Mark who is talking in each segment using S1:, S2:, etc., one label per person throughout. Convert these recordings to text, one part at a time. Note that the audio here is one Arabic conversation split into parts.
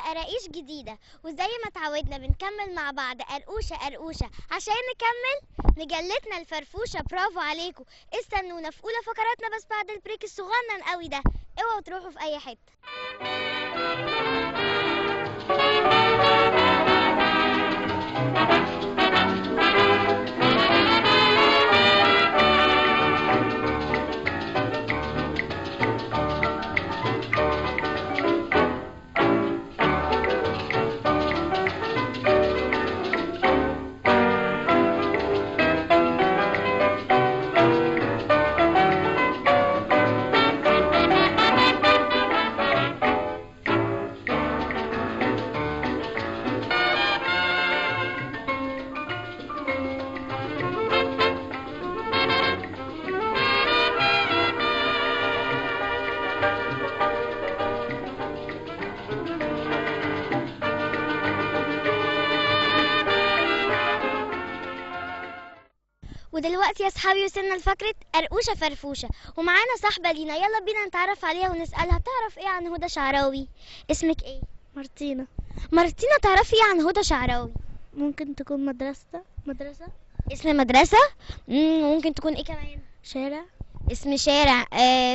S1: قراقيش جديدة، وزي ما اتعودنا بنكمل مع بعض قرقوشة قرقوشة عشان نكمل مجلتنا الفرفوشة. برافو عليكم. استنونا في أولى فقراتنا بس بعد البريك الصغنن قوي ده. اوعوا تروحوا في أي حتة. ودلوقتي يا صحابي وصلنا لفقرة قرقوشة فرفوشة، ومعانا صاحبة لينا. يلا بينا نتعرف عليها ونسألها تعرف ايه عن هدى شعراوي. اسمك ايه؟
S2: مارتينا.
S1: مارتينا، تعرفي ايه عن هدى شعراوي؟
S2: ممكن تكون مدرسة.
S1: اسم مدرسة. ممكن تكون ايه كمان؟
S2: شارع.
S1: اسم شارع.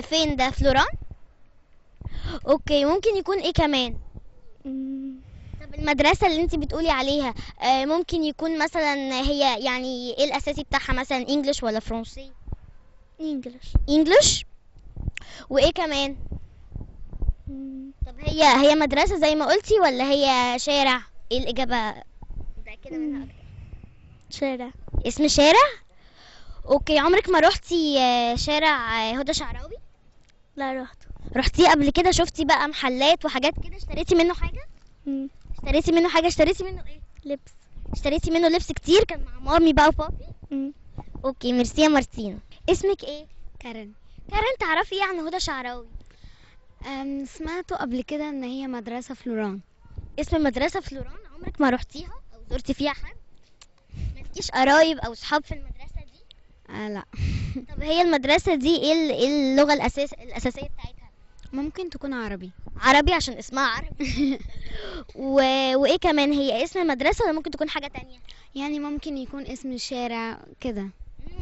S1: فين ده؟ فلوران. اوكي، ممكن يكون ايه كمان؟ طب المدرسة اللي انت بتقولي عليها ممكن يكون مثلا هي يعني ايه الاساسي بتاعها؟ مثلا انجليش ولا فرنسي؟ انجليش. وايه كمان؟ طب هي مدرسة زي ما قلتي ولا هي شارع؟ ايه الإجابة متأكدة منها أكتر؟
S2: شارع.
S1: اسم شارع؟ اوكي، عمرك ما روحتي شارع هدى شعراوي؟
S2: لا،
S1: رحتيه قبل كده؟ شفتي بقى محلات وحاجات كده؟ اشتريتي منه حاجة؟ اشتريتي منه ايه؟
S2: لبس.
S1: اشتريتي منه لبس كتير؟ كان مع مامي بقى وبابي؟ اوكي، ميرسي يا مارتينا. اسمك ايه؟
S3: كارن.
S1: كارن، تعرفي ايه عن هدى شعراوي؟
S3: سمعته قبل كده ان هي مدرسة فلوران.
S1: اسم مدرسة فلوران. عمرك ما روحتيها او زرتي فيها حد؟ مالكيش قرايب او صحاب في المدرسة دي؟
S3: لا.
S1: طب هي المدرسة دي ايه اللغة الأساسية بتاعتها؟
S3: ممكن تكون عربي.
S1: عربي عشان اسمها عربي. وايه كمان؟ هي اسم مدرسة ولا ممكن تكون حاجة تانية؟
S3: يعني ممكن يكون اسم شارع كده.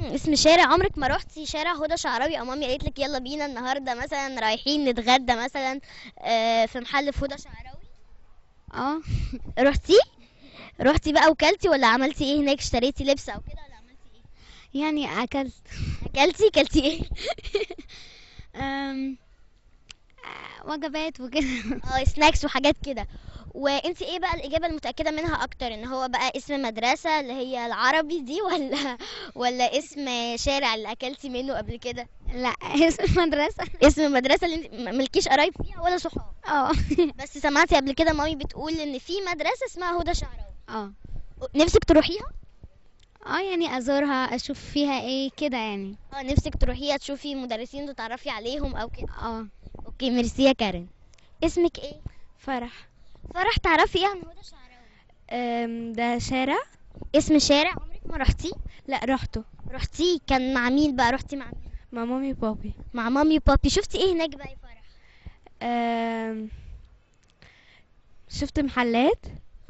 S1: اسم شارع. عمرك ما روحتي شارع هدى شعراوي او مامي قالت لك يلا بينا النهارده مثلا رايحين نتغدى مثلا في محل في هدى شعراوي؟ رحتي بقى وكلتي ولا عملتي ايه هناك؟ اشتريتي لبس او كده ولا عملتي ايه؟
S3: يعني اكلت.
S1: كلتي ايه؟
S3: وجبات وكده.
S1: سناكس وحاجات كده. وانت ايه بقى الاجابه المتاكده منها اكتر؟ ان هو بقى اسم مدرسه اللي هي العربي دي ولا اسم شارع اللي اكلتي منه قبل كده؟
S3: لا، اسم مدرسه.
S1: اسم مدرسه اللي انت مالكيش قرايب فيها ولا صحاب؟ بس سمعتي قبل كده مامي بتقول ان في مدرسه اسمها هدى شعراوي. نفسك تروحيها؟
S3: يعني ازورها اشوف فيها ايه كده يعني.
S1: نفسك تروحيها تشوفي مدرسين تتعرفي عليهم او كده؟ اوكي، ميرسي يا كارين. اسمك ايه؟
S2: فرح.
S1: فرح، تعرفي ايه عن هدى شعراوي؟
S2: ده شارع.
S1: اسم شارع. عمرك ما رحتيه؟
S2: لا،
S1: رحتيه. كان مع مين بقى؟ رحتي مع مين؟
S2: مع مامي وبابي.
S1: مع مامي وبابي. شفتي ايه هناك بقى يا فرح؟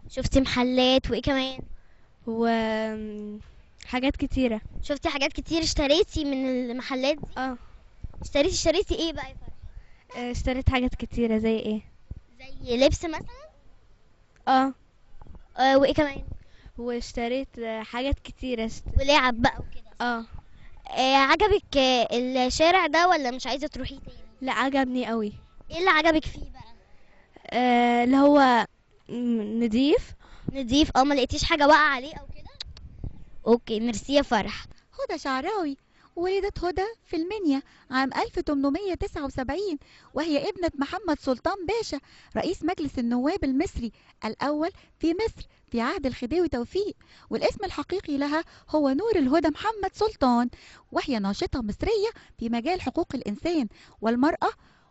S2: شفتي محلات
S1: وايه كمان؟
S2: حاجات كتيرة.
S1: شفتي حاجات كتير. اشتريتي من المحلات دي؟ اشتريتي ايه بقى يا فرح؟
S2: اشتريت حاجات كتيرة. زي ايه؟
S1: زي لبس مثلا؟ وايه كمان؟
S2: واشتريت حاجات كتيرة.
S1: ولعب بقى وكده؟ عجبك الشارع ده ولا مش عايزة تروحيه تاني؟
S2: لا، عجبني قوي.
S1: ايه اللي عجبك فيه بقى؟
S2: اللي هو نضيف.
S1: ما لقيتيش حاجة واقعة عليه او كده؟ اوكي، ميرسي يا فرح.
S4: هدى شعراوي ولدت هدى في المنيا عام 1879، وهي ابنة محمد سلطان باشا رئيس مجلس النواب المصري الأول في مصر في عهد الخديوي توفيق، والاسم الحقيقي لها هو نور الهدى محمد سلطان، وهي ناشطة مصرية في مجال حقوق الإنسان والمرأة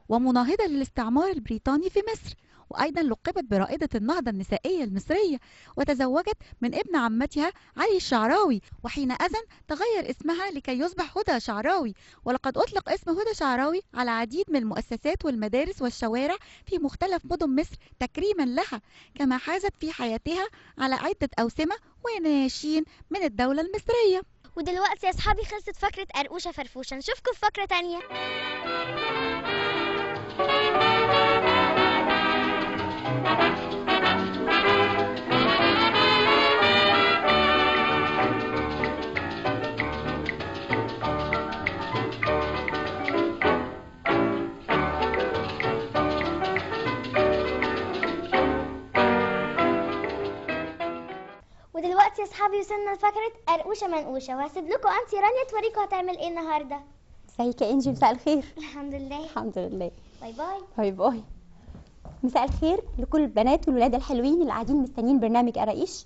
S4: ومناهضة للاستعمار البريطاني في مصر، وأيضا لقبت برائدة النهضة النسائية المصرية، وتزوجت من ابن عمتها علي الشعراوي، وحينئذ تغير اسمها لكي يصبح هدى شعراوي. ولقد أطلق اسم هدى شعراوي على عديد من المؤسسات والمدارس والشوارع في مختلف مدن مصر تكريما لها، كما حازت في حياتها على عدة أوسمة ونياشين من الدولة المصرية.
S1: ودلوقتي يا اصحابي خلصت فقرة قرقوشة فرفوشة، نشوفكم في فقرة تانية. ودلوقتي يا اصحابي وصلنا لفقرة قرقوشة منقوشة، وهسيب لكم انتي رانيا توريكم هتعمل ايه النهارده.
S5: ازيك يا انجي؟ مساء الخير.
S1: الحمد لله.
S5: الحمد لله.
S1: باي باي.
S5: باي باي. مساء الخير لكل البنات والولاد الحلوين اللي قاعدين مستنيين برنامج قراقيش.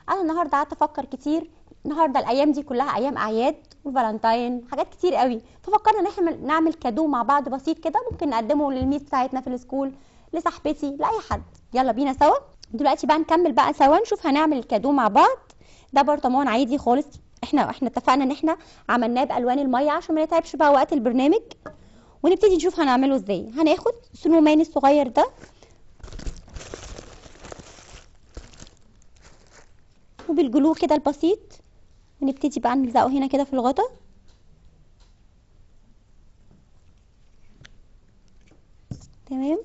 S5: انا النهارده قعدت افكر كتير، النهارده الايام دي كلها ايام اعياد والفالنتاين، حاجات كتير قوي، ففكرنا ان احنا نعمل كادو مع بعض بسيط كده، ممكن نقدمه للميس بتاعتنا في السكول، لصاحبتي، لاي حد. يلا بينا سوا. دلوقتي بقى نكمل بقى سوا، نشوف هنعمل الكادو مع بعض. ده برطمان عادي خالص، احنا اتفقنا ان احنا عملناه بالوان الميه عشان ما نتعبش بقى وقت البرنامج. ونبتدي نشوف هنعمله ازاي. هناخد سنومان الصغير ده وبالجلو كده البسيط، ونبتدي بقى نلزقه هنا كده في الغطا. تمام.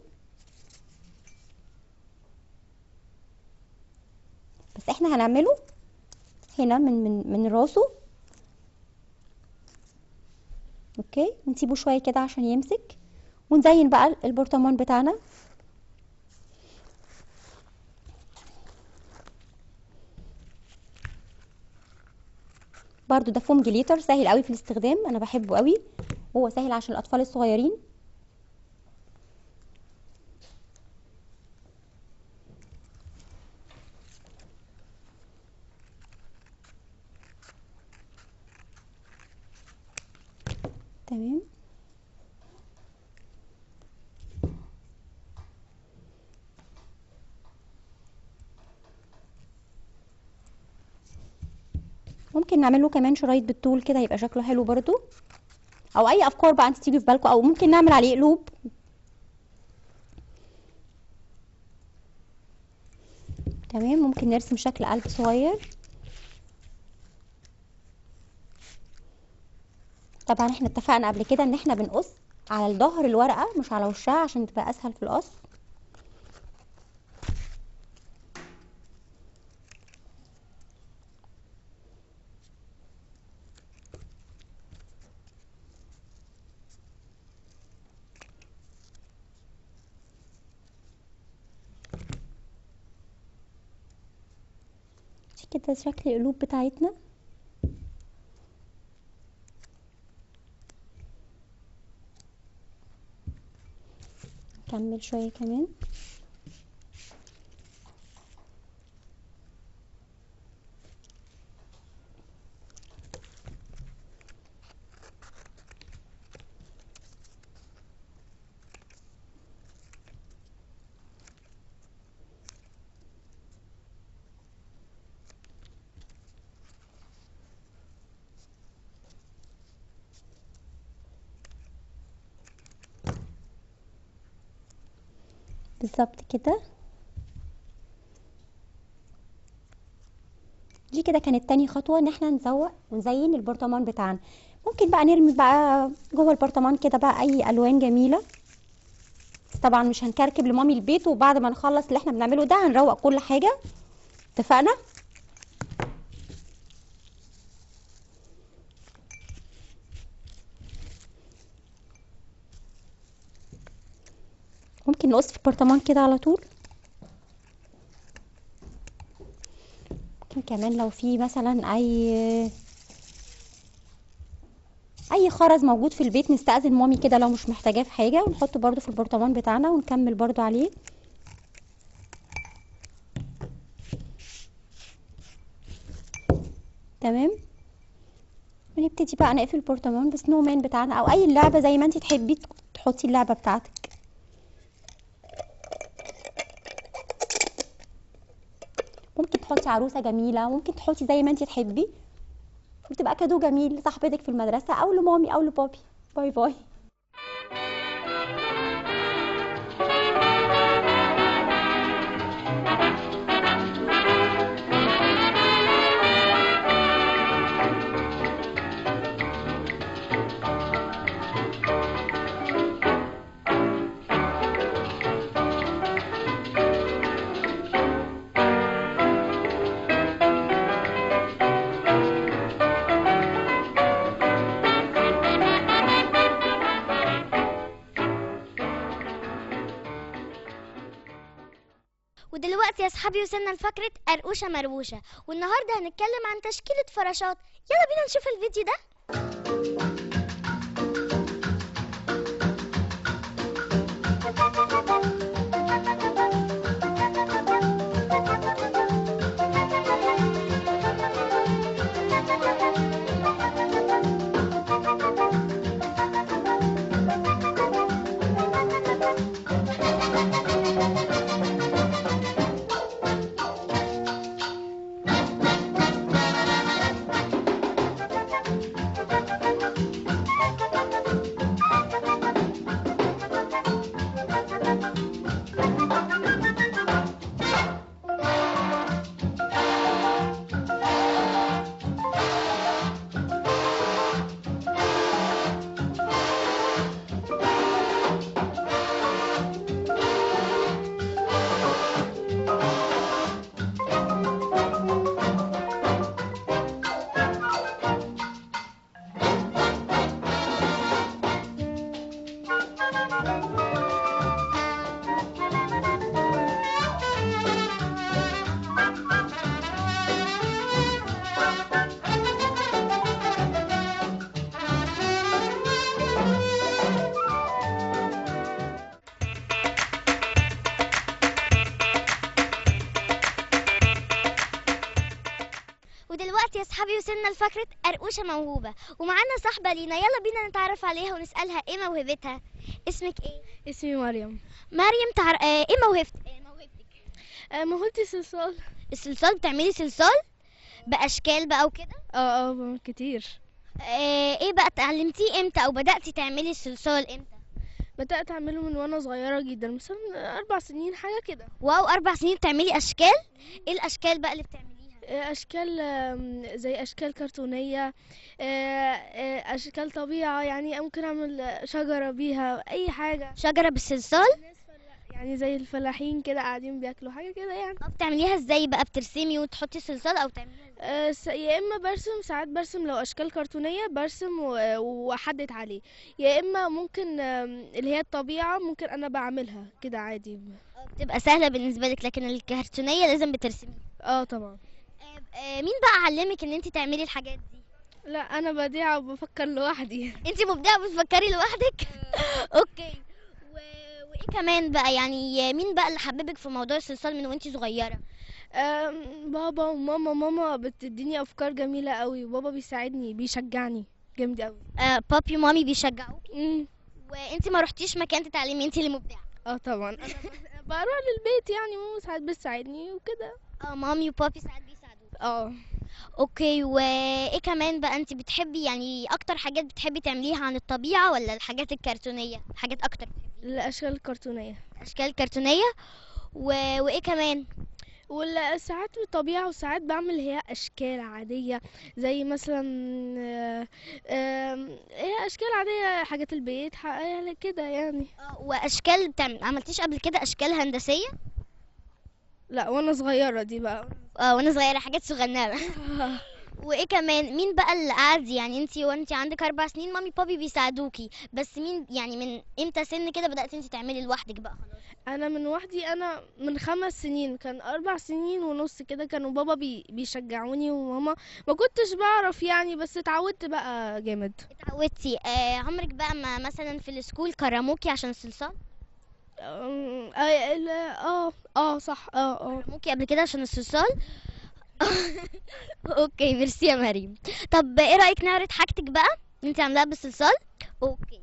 S5: بس احنا هنعمله هنا من راسه. اوكي، ونسيبه شويه كده عشان يمسك، ونزين بقى البرطمان بتاعنا. برضو ده فوم جليتر سهل قوي في الاستخدام، انا بحبه قوي، وهو سهل عشان الاطفال الصغيرين. تمام. ممكن نعمله كمان شرايط بالطول كده، يبقى شكله حلو برضو، او اي افكار بقى انت تيجي في بالكم، او ممكن نعمل عليه قلوب. تمام. ممكن نرسم شكل قلب صغير. طبعا احنا اتفقنا قبل كده ان احنا بنقص على الظهر الورقة مش على وشها عشان تبقى اسهل في القص. كده شكل القلوب بتاعتنا. نكمل شوية كمان. بالظبط كده. دي كده كانت تاني خطوة، ان احنا نزوق ونزين البرطمان بتاعنا. ممكن بقى نرمي بقى جوه البرطمان كده بقى اي الوان جميلة، بس طبعا مش هنكركب لمامي البيت، وبعد ما نخلص اللي احنا بنعمله ده هنروق كل حاجة. اتفقنا؟ ممكن نقص في البرطمان كده على طول. ممكن كمان لو في مثلا اي خرز موجود في البيت نستأذن مامي كده لو مش محتاجاه في حاجة، ونحطه برضو في البرطمان بتاعنا ونكمل برضو عليه. تمام. ونبتدي بقى نقفل البرطمان بسنو مان بتاعنا، او اي لعبة زي ما انتي تحبي تحطي اللعبة بتاعتك. تحطي عروسه جميله، ممكن تحطي زي ما انت تحبي، بتبقى كادو جميل لصاحبتك في المدرسه او لمامي او لبابي. باي باي.
S1: ودلوقتي يا اصحابي وصلنا لفقرة قرقوشة مروشة، والنهاردة هنتكلم عن تشكيلة فراشات. يلا بينا نشوف الفيديو ده. ودلوقتي يا اصحابي وصلنا لفقرة قرقوشة موهوبة، ومعانا صاحبة لينا. يلا بينا نتعرف عليها ونسألها ايه موهبتها. اسمك ايه؟
S2: اسمي مريم.
S1: مريم. ايه موهبتك؟
S2: موهبتي صلصال.
S1: الصلصال؟ بتعملي صلصال بأشكال بقى وكده؟
S2: بعمل كتير.
S1: ايه بقى اتعلمتيه امتى او بدأتي تعملي الصلصال امتى؟
S2: بدأت أعمله من وأنا صغيرة جدا، مثلا 4 سنين حاجة كده.
S1: واو، 4 سنين بتعملي اشكال؟ ايه الاشكال بقى اللي بتعمليها؟
S2: أشكال زي أشكال كرتونية، أشكال طبيعة، يعني ممكن أعمل شجرة بيها، أي حاجة.
S1: شجرة بالصلصال؟
S2: يعني زي الفلاحين كده قاعدين بياكلوا حاجة كده يعني.
S1: بتعمليها ازاي بقى؟ بترسمي وتحطي صلصال او تعمليها ازاي؟
S2: يا اما برسم، ساعات برسم لو اشكال كرتونيه برسم واحدد عليه، يا اما ممكن اللي هي الطبيعه ممكن انا بعملها كده عادي.
S1: بتبقى سهلة بالنسبة لك، لكن الكرتونية لازم بترسميها.
S2: طبعا.
S1: مين بقى علمك ان انت تعملي الحاجات دي؟
S2: لا، انا بديعه وبفكر لوحدي.
S1: انت مبدعة بتفكري لوحدك؟ اوكي. وايه كمان بقى؟ يعني مين بقى اللي حببك في موضوع الصلصال من وانت صغيرة؟
S2: بابا وماما. ماما بتديني افكار جميله قوي، وبابا بيساعدني بيشجعني جامد قوي.
S1: بابي ومامي بيشجعوكي؟ وانت ما رحتيش مكان تتعلمي؟ انت اللي مبدعة.
S2: طبعا. انا بروح للبيت، يعني ماما ساعات بتساعدني وكده.
S1: مامي وبابي ساعات بيساعدوك. اوكي. وايه كمان بقى انت بتحبي، يعني اكتر حاجات بتحبي تعمليها عن الطبيعة ولا الحاجات الكرتونية؟ حاجات اكتر بتحبيها؟
S2: الاشكال الكرتونيه.
S1: اشكال كرتونية. وايه كمان؟
S2: ولا ساعات بالطبيعة، وساعات بعمل هي أشكال عادية، زي مثلا هي أشكال عادية، حاجات البيت كده يعني.
S1: واشكال عملتيش قبل كده اشكال هندسية؟
S2: لا، وانا صغيرة دي بقى.
S1: وانا صغيرة حاجات صغننة. وايه كمان؟ مين بقى اللي قعد، يعني انتي وانتي عندك 4 سنين مامي بابي بيساعدوكي، بس مين يعني من امتى سن كده بدأتي انتي تعملي لوحدك بقى خلاص؟
S2: انا من وحدي، انا من 5 سنين، كان 4 سنين ونص كده كانوا بابا بيشجعوني، وماما ما كنتش بعرف يعني، بس اتعودت بقى جامد.
S1: اتعودتي. عمرك بقى ما مثلا في السكول كرموكي عشان الصلصال؟
S2: صح.
S1: كرموكي قبل كده عشان الصلصال؟ اوكي، ميرسي يا مريم. طب ايه رأيك نعرض حاجتك بقى انتي عاملاها بالصلصال؟ اوكي.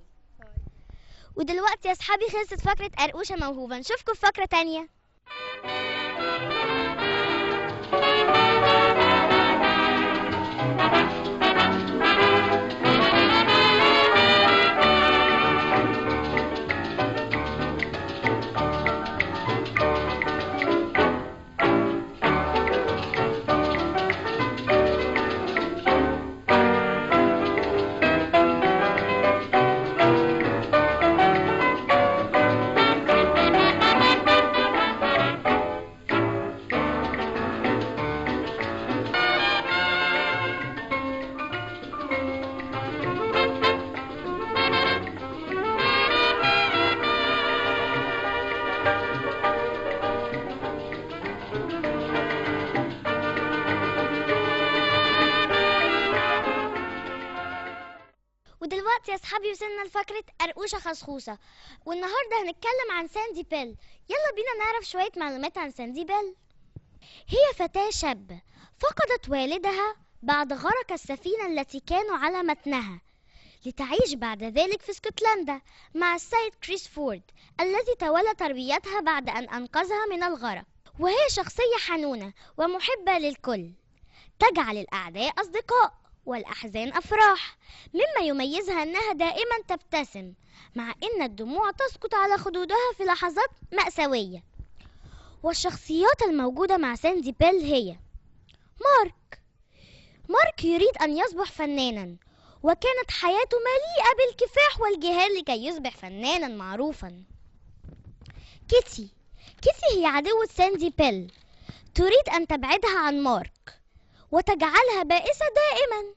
S1: ودلوقتي يا اصحابي خلصت فقرة قرقوشة موهوبة، نشوفكم في فقرة تانية. ودلوقتي يا اصحابي وصلنا لفقرة قرقوشة خصخوصة، والنهارده هنتكلم عن ساندي بيل. يلا بينا نعرف شوية معلومات عن ساندي بيل. هي فتاة شابة فقدت والدها بعد غرق السفينة التي كانوا على متنها، لتعيش بعد ذلك في اسكتلندا مع السيد كريس فورد الذي تولى تربيتها بعد أن أنقذها من الغرق. وهي شخصية حنونة ومحبة للكل، تجعل الأعداء أصدقاء والأحزان أفراح، مما يميزها أنها دائما تبتسم مع أن الدموع تسقط على خدودها في لحظات مأساوية. والشخصيات الموجودة مع ساندي بيل هي مارك يريد أن يصبح فنانا، وكانت حياته مليئة بالكفاح والجهاد لكي يصبح فنانا معروفا. كيتي هي عدوة ساندي بيل، تريد أن تبعدها عن مارك وتجعلها بائسة دائما.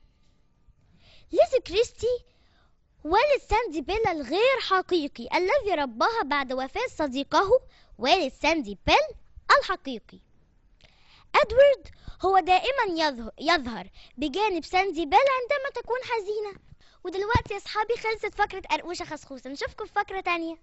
S1: ليزي كريستي والد ساندي بيل الغير حقيقي الذي رباها بعد وفاة صديقه والد ساندي بيل الحقيقي. أدوارد هو دائما يظهر بجانب ساندي بيل عندما تكون حزينة. ودلوقتي يا أصحابي خلصت فقرة قرقوشة خصخوصة، نشوفكم في فقرة تانية.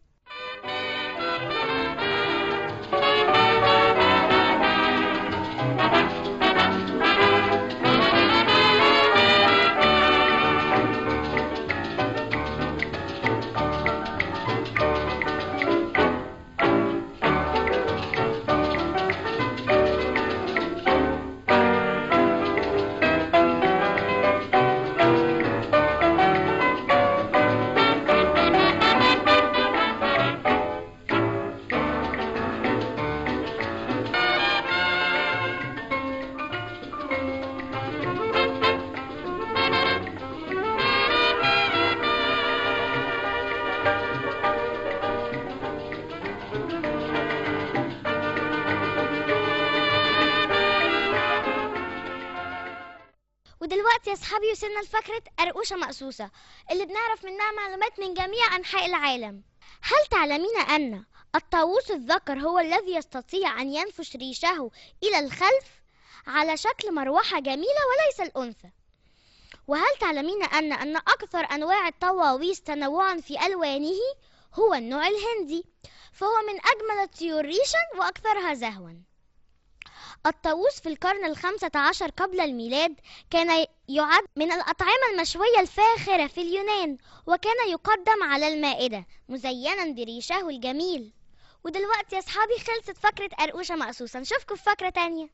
S1: ودلوقتي يا اصحابي وصلنا لفقرة قرقوشة مقصوصة اللي بنعرف منها معلومات من جميع أنحاء العالم. هل تعلمين أن الطاووس الذكر هو الذي يستطيع أن ينفش ريشه إلى الخلف على شكل مروحة جميلة وليس الأنثى؟ وهل تعلمين أن أكثر أنواع الطواويس تنوعا في ألوانه هو النوع الهندي، فهو من أجمل الطيور ريشا وأكثرها زهوا. الطاووس في القرن ال15 قبل الميلاد كان يعد من الأطعمة المشوية الفاخرة في اليونان، وكان يقدم على المائدة مزينا بريشه الجميل. ودلوقتي يا أصحابي خلصت فقرة قرقوشة مقصوصة، نشوفكم في فقرة تانية.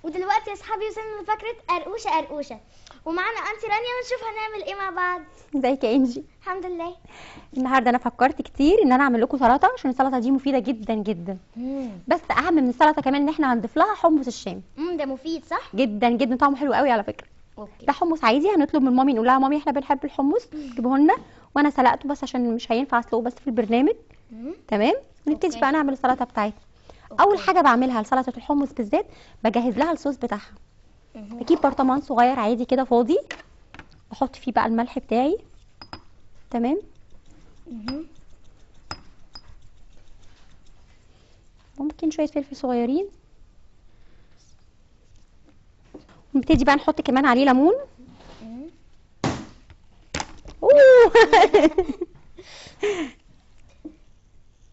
S1: ودلوقتي يا اصحابي وصلنا لفقرة قرقوشة ومعانا انتي رانيا، ونشوف هنعمل ايه مع بعض.
S5: ازيك يا انجي؟
S1: الحمد لله.
S5: النهارده انا فكرت كتير ان انا اعمل لكم سلطه، عشان السلطه دي مفيده جدا جدا. بس اهم من السلطه كمان ان احنا هنضيف لها حمص الشام.
S1: ده مفيد صح؟
S5: جدا جدا، طعمه حلو قوي على فكره.
S1: اوكي.
S5: ده حمص عادي، هنطلب من مامي نقول لها مامي احنا بنحب الحمص جيبه لنا، وانا سلقته بس عشان مش هينفع اسلقه بس في البرنامج. تمام. نبتدي بقى نعمل السلطه بتاعتنا. اول حاجه بعملها لسلطه الحمص بالذات بجهز لها الصوص بتاعها. بجيب برطمان صغير عادي كده فاضي، احط فيه بقى الملح بتاعي. تمام. ممكن شويه فلفل صغيرين، ونبتدي بقى نحط كمان عليه ليمون.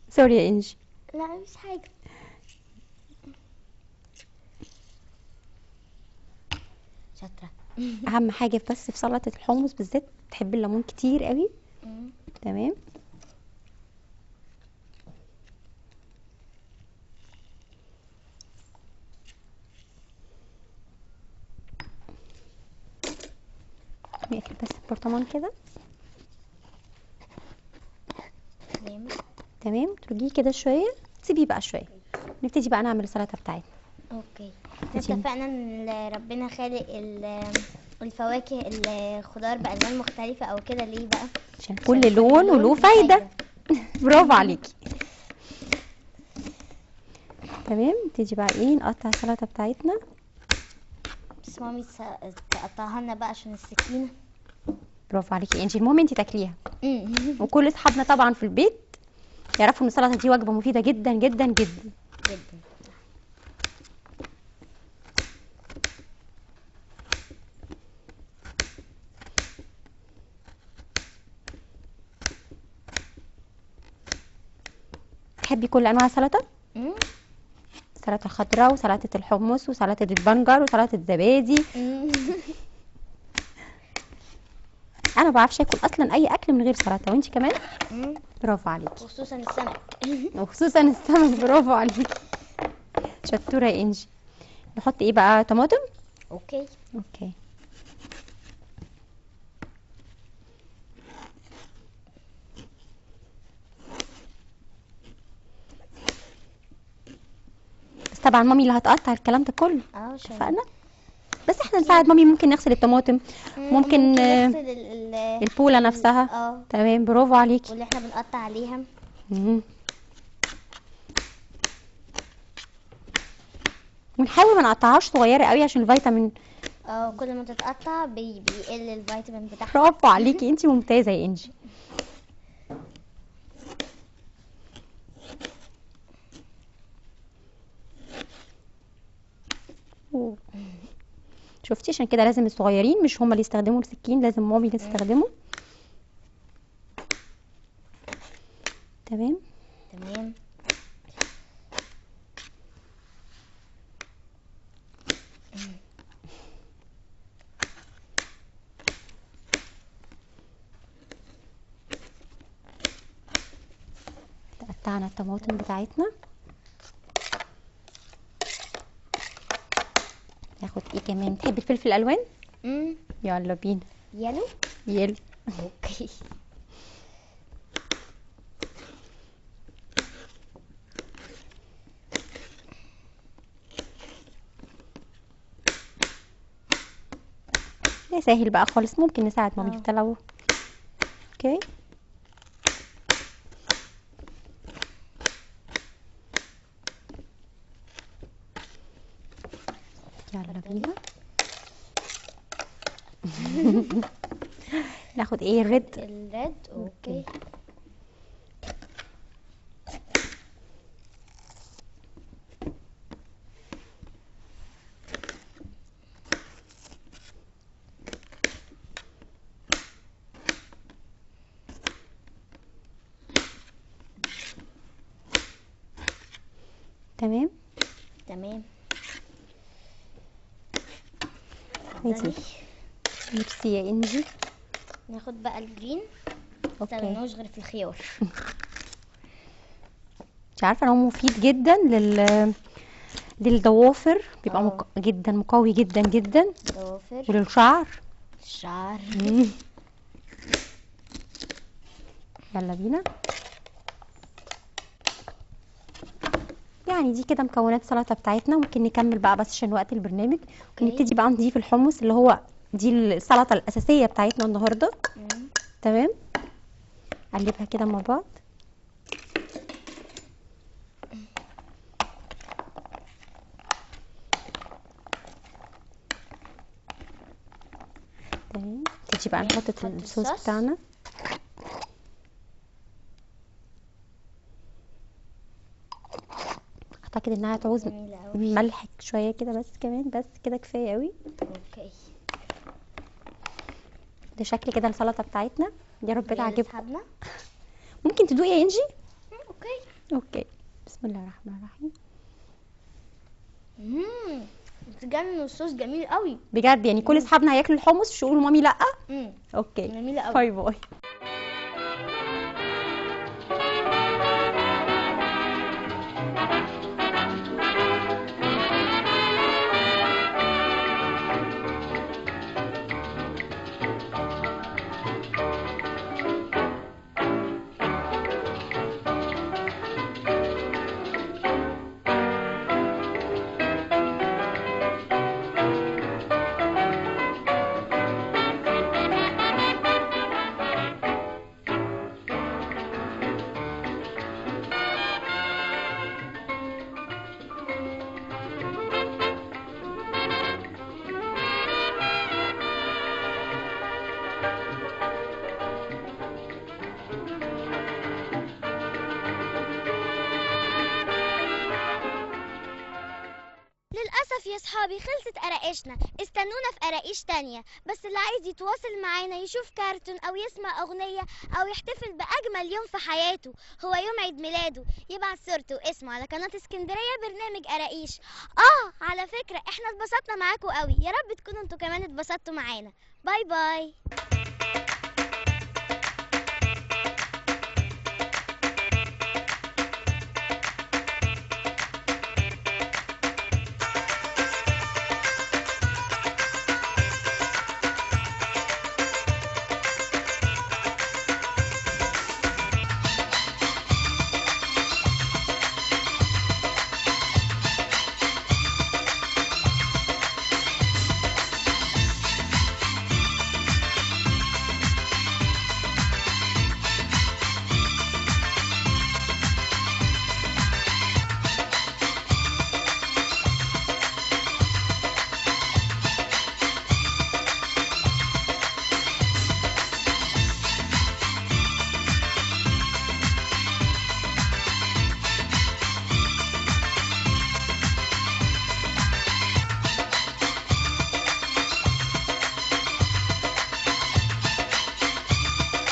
S5: سوري يا انجي.
S1: لا مش حاجة. شاطرة.
S5: اهم حاجه بس في سلطه الحمص بالذات تحب الليمون كتير قوي. تمام. نقفل بس البرطمان كده.
S1: تمام.
S5: تمام، ترجيه كده شويه، تسيبيه بقى شويه، نبتدي بقى نعمل السلطه بتاعتنا.
S1: اوكي.
S5: ماشي.
S1: اتفقنا ان ربنا خالق الفواكه الخضار بألوان مختلفة او كده، ليه بقى؟
S5: عشان
S1: عشان
S5: كل لون وله
S1: لون
S5: فايده. برافو عليكي. تمام، نبتدي بقى ايه نقطع السلطه بتاعتنا.
S1: بس مامي تقطعها لنا بقى عشان السكينة.
S5: برافو عليكي انجي، المهم انتي تاكليها. وكل اصحابنا طبعا في البيت يعرفوا ان السلطه دي وجبه مفيده جدا جدا جدا
S1: جدا.
S5: تحبي كل انواع السلطه؟ سلطه خضراء وسلطه الحمص وسلطه البنجر وسلطه الزبادي. انا ما بعرفش اكل اصلا اي اكل من غير سلطه، وانتي كمان. برافو عليكي.
S1: خصوصا السمك.
S5: وخصوصا السمك. برافو عليكي، شطوره يا انجي. نحط ايه بقى؟ طماطم.
S1: اوكي.
S5: اوكي. بس طبعا مامي اللي هتقطع الكلام ده كله.
S1: عشان
S5: اتفقنا. بس احنا نساعد مامي، ممكن نغسل الطماطم، ممكن
S1: نغسل
S5: البوله نفسها. تمام، برافو عليكي.
S1: واللي احنا بنقطع عليها.
S5: ونحاول ما نقطعهاش صغيره قوي عشان الفيتامين.
S1: كل ما تتقطع بيقل الفيتامين بتاعها.
S5: برافو عليكي، انتي ممتازه يا انجي. شفتي؟ عشان كده لازم الصغيرين مش هما اللي يستخدموا السكين، لازم مامي اللي تستخدمه. تمام.
S1: تمام.
S5: قطعنا الطماطم بتاعتنا. ناخد ايه كمان؟ تحبي الفلفل الالوان؟ يلا بينا.
S1: يلو.
S5: يلا.
S1: اوكي.
S5: ده سهل بقى خالص، ممكن نساعد مامي في التلو. اوكي. يلا بينا. ناخد ايه؟ الريد.
S1: اوكي.
S5: تمام.
S1: تمام.
S5: ميرسي يا انجي.
S1: ناخد بقى الجرين.
S5: اوكي.
S1: مستخدمناهوش غير في الخيار.
S5: مش عارفه ان هو مفيد جدا للضوافر، بيبقى جدا مقوي جدا جدا.
S1: ضوافر.
S5: وللشعر.
S1: الشعر.
S5: يلا بينا. يعني دي كده مكونات السلطه بتاعتنا. ممكن نكمل بقى بس عشان وقت البرنامج. ممكن نبتدي بقى نضيف الحمص اللي هو دي السلطه الاساسيه بتاعتنا النهارده. تمام. قلبها كده مع بعض. تمام. نبتدي بقى نحط الصوص بتاعنا. اعتقد انها تعوز ملح شويه كده، بس كمان بس كده كفايه قوي.
S1: اوكي.
S5: ده شكل كده السلطه بتاعتنا. يا رب تعجبكم. ممكن تدوقي يا انجي؟ اوكي. بسم الله الرحمن الرحيم.
S1: بتجنن، الصوص جميل قوي
S5: بجد. يعني كل اصحابنا هياكلوا الحمص مش يقولوا مامي لا. اوكي.
S1: جميله قوي.
S5: باي باي.
S1: يا صحابي، خلصت قراقيشنا. استنونا في قراقيش تانية. بس اللي عايز يتواصل معانا يشوف كرتون او يسمع اغنية او يحتفل باجمل يوم في حياته، هو يوم عيد ميلاده، يبعت صورته واسمه على قناة اسكندرية برنامج قراقيش. على فكرة احنا اتبسطنا معاكم قوي، يا رب تكونوا انتوا كمان اتبسطتوا معانا. باي باي.